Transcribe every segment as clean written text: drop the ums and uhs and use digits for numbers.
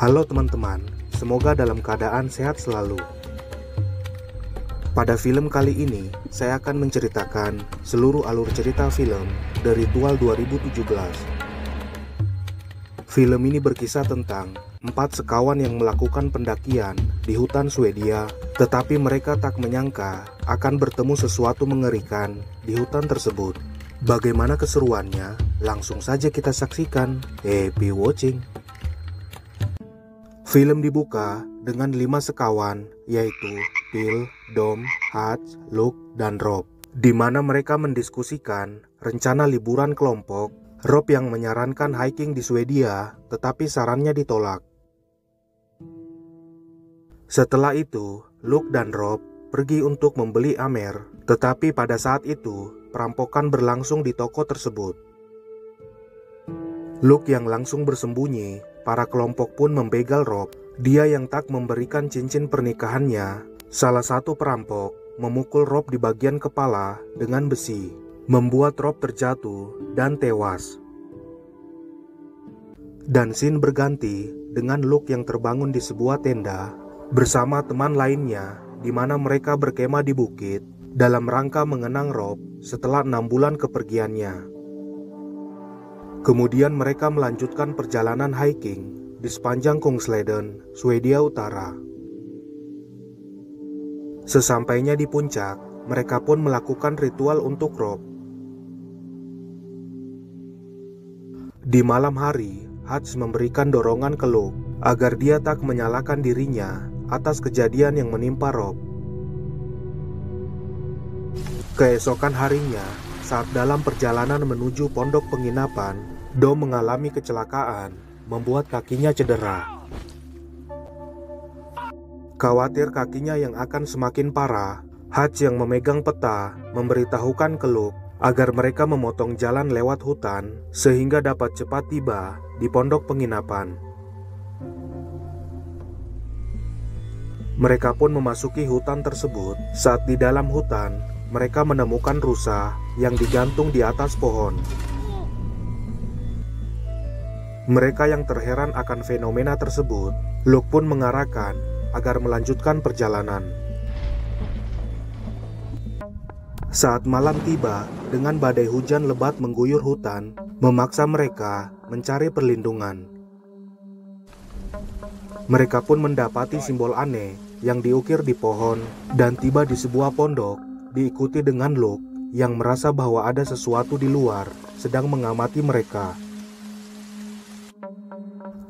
Halo teman-teman, semoga dalam keadaan sehat selalu. Pada film kali ini, saya akan menceritakan seluruh alur cerita film The Ritual 2017. Film ini berkisah tentang 4 sekawan yang melakukan pendakian di hutan Swedia, tetapi mereka tak menyangka akan bertemu sesuatu mengerikan di hutan tersebut. Bagaimana keseruannya? Langsung saja kita saksikan. Happy watching! Film dibuka dengan 5 sekawan, yaitu Phil, Dom, Hutch, Luke, dan Rob, di mana mereka mendiskusikan rencana liburan kelompok. Rob yang menyarankan hiking di Swedia, tetapi sarannya ditolak. Setelah itu, Luke dan Rob pergi untuk membeli Amer, tetapi pada saat itu, perampokan berlangsung di toko tersebut. Luke yang langsung bersembunyi, para kelompok pun membegal Rob. Dia yang tak memberikan cincin pernikahannya. Salah satu perampok memukul Rob di bagian kepala dengan besi, membuat Rob terjatuh dan tewas. Dan scene berganti dengan Luke yang terbangun di sebuah tenda bersama teman lainnya, di mana mereka berkemah di bukit dalam rangka mengenang Rob setelah 6 bulan kepergiannya. Kemudian mereka melanjutkan perjalanan hiking di sepanjang Kungsleden, Swedia Utara. Sesampainya di puncak, mereka pun melakukan ritual untuk Rob. Di malam hari, Hutch memberikan dorongan ke Luke agar dia tak menyalahkan dirinya atas kejadian yang menimpa Rob. Keesokan harinya, saat dalam perjalanan menuju pondok penginapan, Dom mengalami kecelakaan, membuat kakinya cedera. Khawatir kakinya yang akan semakin parah, Hutch yang memegang peta memberitahukan ke Luke agar mereka memotong jalan lewat hutan sehingga dapat cepat tiba di pondok penginapan. Mereka pun memasuki hutan tersebut. Saat di dalam hutan, mereka menemukan rusa yang digantung di atas pohon. Mereka yang terheran akan fenomena tersebut, Luke pun mengarahkan agar melanjutkan perjalanan. Saat malam tiba, dengan badai hujan lebat mengguyur hutan, memaksa mereka mencari perlindungan. Mereka pun mendapati simbol aneh yang diukir di pohon dan tiba di sebuah pondok, diikuti dengan Luke yang merasa bahwa ada sesuatu di luar sedang mengamati mereka.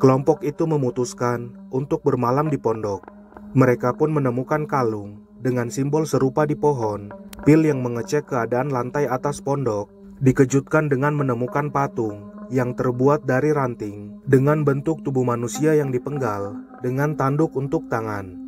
Kelompok itu memutuskan untuk bermalam di pondok. Mereka pun menemukan kalung dengan simbol serupa di pohon. Phil yang mengecek keadaan lantai atas pondok dikejutkan dengan menemukan patung yang terbuat dari ranting dengan bentuk tubuh manusia yang dipenggal dengan tanduk untuk tangan.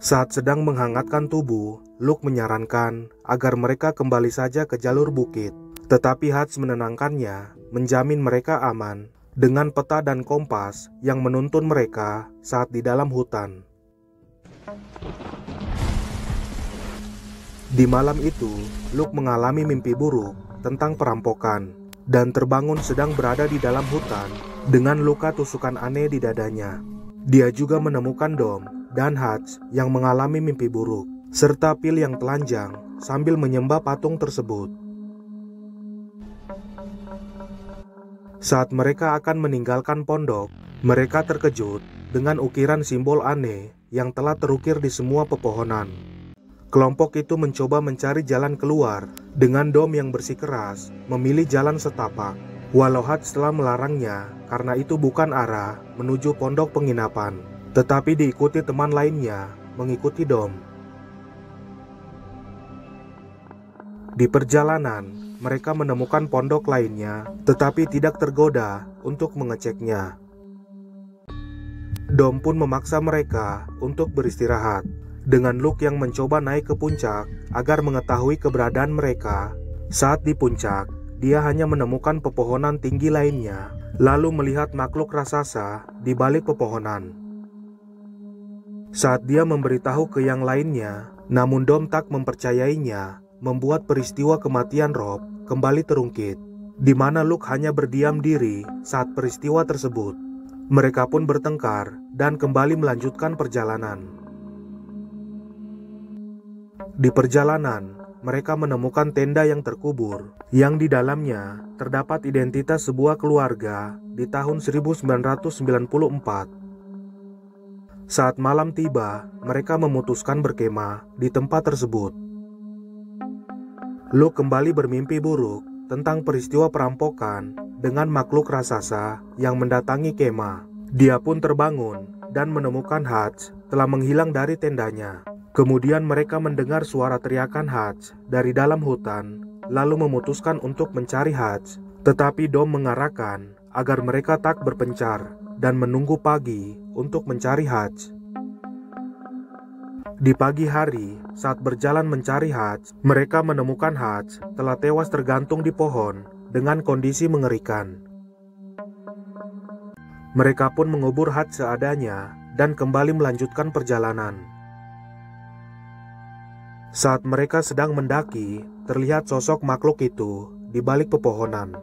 Saat sedang menghangatkan tubuh, Luke menyarankan agar mereka kembali saja ke jalur bukit. Tetapi Hutch menenangkannya, menjamin mereka aman dengan peta dan kompas yang menuntun mereka saat di dalam hutan. Di malam itu, Luke mengalami mimpi buruk tentang perampokan dan terbangun sedang berada di dalam hutan dengan luka tusukan aneh di dadanya. Dia juga menemukan Dom dan Hutch yang mengalami mimpi buruk, serta Phil yang telanjang sambil menyembah patung tersebut. Saat mereka akan meninggalkan pondok, mereka terkejut dengan ukiran simbol aneh yang telah terukir di semua pepohonan. Kelompok itu mencoba mencari jalan keluar dengan Dom yang bersikeras memilih jalan setapak, walau Hutch telah melarangnya karena itu bukan arah menuju pondok penginapan, tetapi diikuti teman lainnya mengikuti Dom. Di perjalanan, mereka menemukan pondok lainnya, tetapi tidak tergoda untuk mengeceknya. Dom pun memaksa mereka untuk beristirahat, dengan Luke yang mencoba naik ke puncak agar mengetahui keberadaan mereka. Saat di puncak, dia hanya menemukan pepohonan tinggi lainnya, lalu melihat makhluk raksasa di balik pepohonan. Saat dia memberitahu ke yang lainnya, namun Dom tak mempercayainya, membuat peristiwa kematian Rob kembali terungkit. di mana Luke hanya berdiam diri saat peristiwa tersebut. Mereka pun bertengkar dan kembali melanjutkan perjalanan. Di perjalanan, mereka menemukan tenda yang terkubur, yang di dalamnya terdapat identitas sebuah keluarga di tahun 1994. Saat malam tiba, mereka memutuskan berkemah di tempat tersebut. Luke kembali bermimpi buruk tentang peristiwa perampokan dengan makhluk raksasa yang mendatangi kemah. Dia pun terbangun dan menemukan Hutch telah menghilang dari tendanya. Kemudian mereka mendengar suara teriakan Hutch dari dalam hutan, lalu memutuskan untuk mencari Hutch. Tetapi Dom mengarahkan agar mereka tak berpencar dan menunggu pagi untuk mencari Hutch. Di pagi hari, saat berjalan mencari Hutch, mereka menemukan Hutch telah tewas tergantung di pohon dengan kondisi mengerikan. Mereka pun mengubur Hutch seadanya dan kembali melanjutkan perjalanan. Saat mereka sedang mendaki, terlihat sosok makhluk itu di balik pepohonan.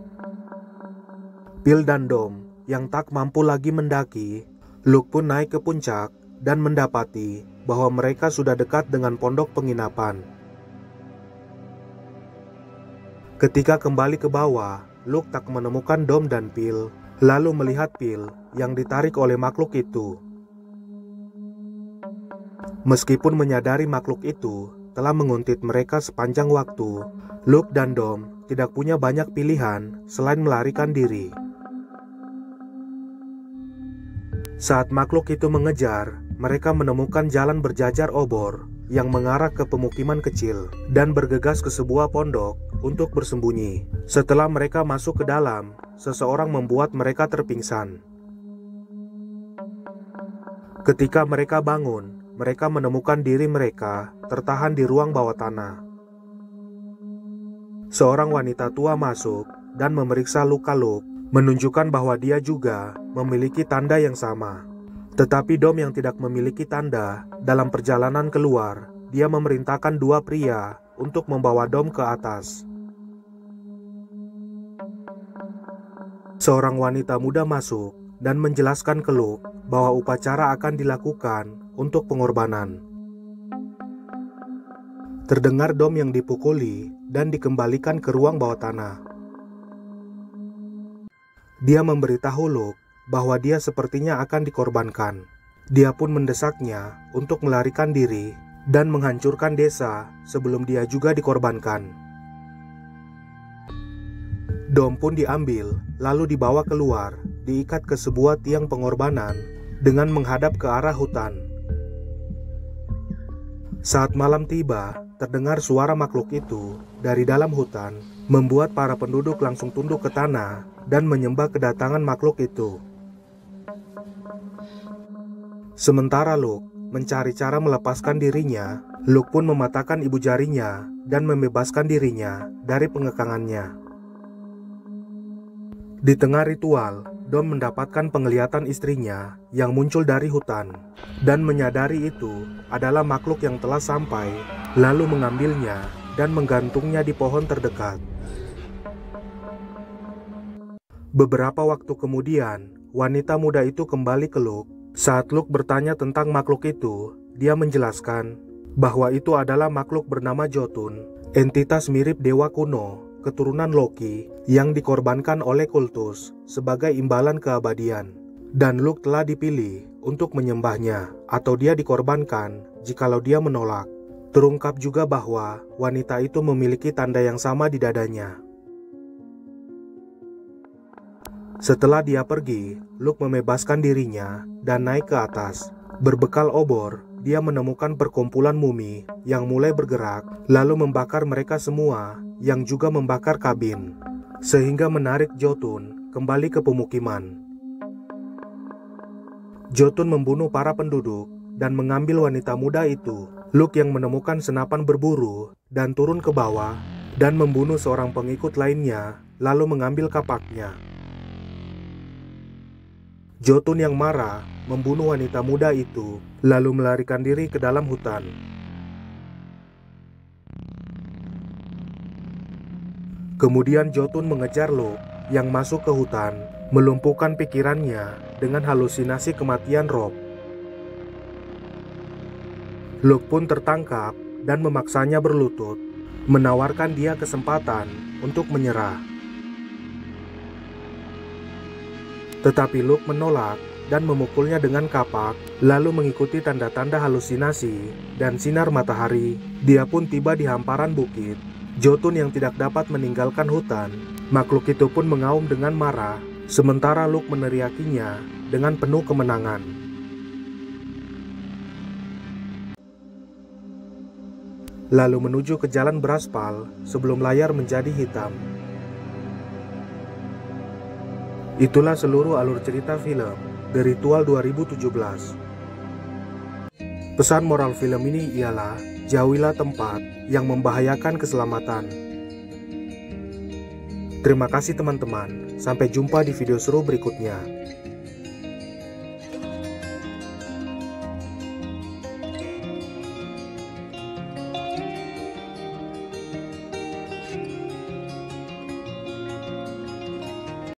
Phil dan Dom yang tak mampu lagi mendaki, Luke pun naik ke puncak dan mendapati bahwa mereka sudah dekat dengan pondok penginapan. Ketika kembali ke bawah, Luke tak menemukan Dom dan Phil, lalu melihat Phil yang ditarik oleh makhluk itu. Meskipun menyadari makhluk itu telah menguntit mereka sepanjang waktu, Luke dan Dom tidak punya banyak pilihan selain melarikan diri. Saat makhluk itu mengejar, mereka menemukan jalan berjajar obor yang mengarah ke pemukiman kecil dan bergegas ke sebuah pondok untuk bersembunyi. Setelah mereka masuk ke dalam, seseorang membuat mereka terpingsan. Ketika mereka bangun, mereka menemukan diri mereka tertahan di ruang bawah tanah. Seorang wanita tua masuk dan memeriksa luka Luke, menunjukkan bahwa dia juga memiliki tanda yang sama. Tetapi Dom yang tidak memiliki tanda, dalam perjalanan keluar, dia memerintahkan dua pria untuk membawa Dom ke atas. Seorang wanita muda masuk dan menjelaskan ke Luke bahwa upacara akan dilakukan untuk pengorbanan. Terdengar Dom yang dipukuli dan dikembalikan ke ruang bawah tanah. Dia memberitahu Luke bahwa dia sepertinya akan dikorbankan. Dia pun mendesaknya untuk melarikan diri dan menghancurkan desa sebelum dia juga dikorbankan. Dom pun diambil, lalu dibawa keluar, diikat ke sebuah tiang pengorbanan dengan menghadap ke arah hutan. Saat malam tiba, terdengar suara makhluk itu dari dalam hutan, membuat para penduduk langsung tunduk ke tanah dan menyembah kedatangan makhluk itu. Sementara Luke mencari cara melepaskan dirinya, Luke pun mematahkan ibu jarinya dan membebaskan dirinya dari pengekangannya. Di tengah ritual, Dom mendapatkan penglihatan istrinya yang muncul dari hutan dan menyadari itu adalah makhluk yang telah sampai, lalu mengambilnya dan menggantungnya di pohon terdekat. Beberapa waktu kemudian, wanita muda itu kembali ke Luke. Saat Luke bertanya tentang makhluk itu, dia menjelaskan bahwa itu adalah makhluk bernama Jotun, entitas mirip dewa kuno, keturunan Loki yang dikorbankan oleh kultus sebagai imbalan keabadian. Dan Luke telah dipilih untuk menyembahnya, atau dia dikorbankan jikalau dia menolak. Terungkap juga bahwa wanita itu memiliki tanda yang sama di dadanya. Setelah dia pergi, Luke membebaskan dirinya dan naik ke atas. Berbekal obor, dia menemukan perkumpulan mumi yang mulai bergerak, lalu membakar mereka semua, yang juga membakar kabin, sehingga menarik Jotun kembali ke pemukiman. Jotun membunuh para penduduk dan mengambil wanita muda itu. Luke yang menemukan senapan berburu dan turun ke bawah dan membunuh seorang pengikut lainnya, lalu mengambil kapaknya. Jotun yang marah membunuh wanita muda itu, lalu melarikan diri ke dalam hutan. Kemudian Jotun mengejar Luke yang masuk ke hutan, melumpuhkan pikirannya dengan halusinasi kematian Robb. Luke pun tertangkap dan memaksanya berlutut, menawarkan dia kesempatan untuk menyerah. Tetapi Luke menolak dan memukulnya dengan kapak, lalu mengikuti tanda-tanda halusinasi dan sinar matahari. Dia pun tiba di hamparan bukit. Jotun yang tidak dapat meninggalkan hutan, makhluk itu pun mengaum dengan marah, sementara Luke meneriakinya dengan penuh kemenangan. Lalu menuju ke jalan beraspal sebelum layar menjadi hitam. Itulah seluruh alur cerita film The Ritual 2017. Pesan moral film ini ialah jauhilah tempat yang membahayakan keselamatan. Terima kasih teman-teman, sampai jumpa di video seru berikutnya.